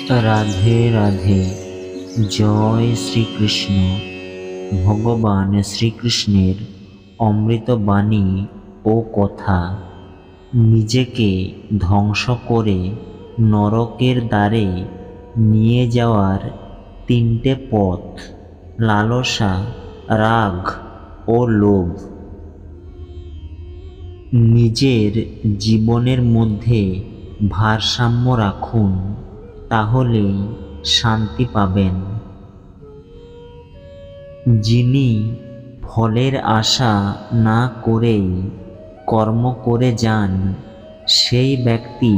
রাধে রাধে। জয় শ্রীকৃষ্ণ। ভগবান শ্রীকৃষ্ণের অমৃত বাণী ও কথা। নিজেকে ধ্বংস করে নরকের দ্বারে নিয়ে যাওয়ার তিনটে পথ: লালসা, রাগ ও লোভ। নিজের জীবনের মধ্যে ভারসাম্য রাখুন, তাহলেই শান্তি পাবেন। যিনি ফলের আশা না করেই কর্ম করে যান, সেই ব্যক্তি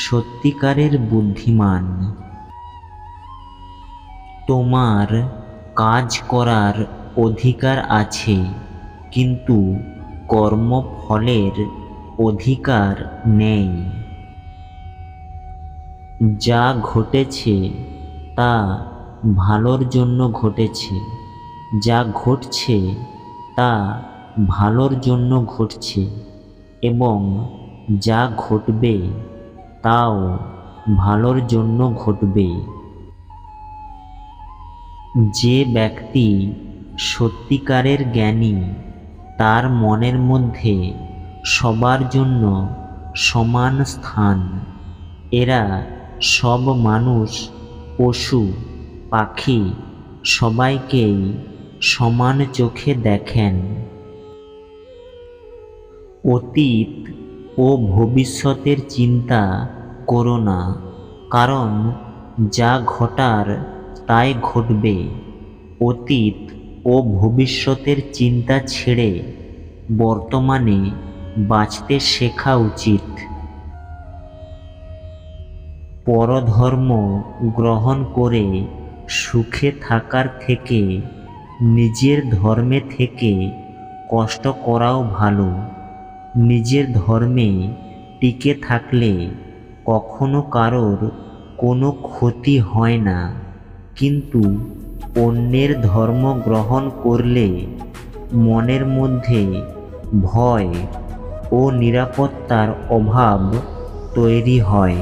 সত্যিকারের বুদ্ধিমান। তোমার কাজ করার অধিকার আছে, কিন্তু কর্মফলের অধিকার নেই। যা ঘটেছে তা ভালোর জন্য ঘটেছে, যা ঘটছে তা ভালোর জন্য ঘটছে, এবং যা ঘটবে তাও ভালোর জন্য ঘটবে। যে ব্যক্তি সত্যিকারের জ্ঞানী, তার মনের মধ্যে সবার জন্য সমান স্থান। এরা সব মানুষ, পশু, পাখি সবাইকেই সমান চোখে দেখেন। অতীত ও ভবিষ্যতের চিন্তা করো না, কারণ যা ঘটার তাই ঘটবে। অতীত ও ভবিষ্যতের চিন্তা ছেড়ে বর্তমানে বাঁচতে শেখা উচিত। পরধর্ম গ্রহণ করে সুখে থাকার থেকে নিজের ধর্মে থেকে কষ্ট করাও ভালো। নিজের ধর্মে টিকে থাকলে কখনো কারোর কোনো ক্ষতি হয় না, কিন্তু অন্যের ধর্ম গ্রহণ করলে মনের মধ্যে ভয় ও নিরাপত্তার অভাব তৈরি হয়।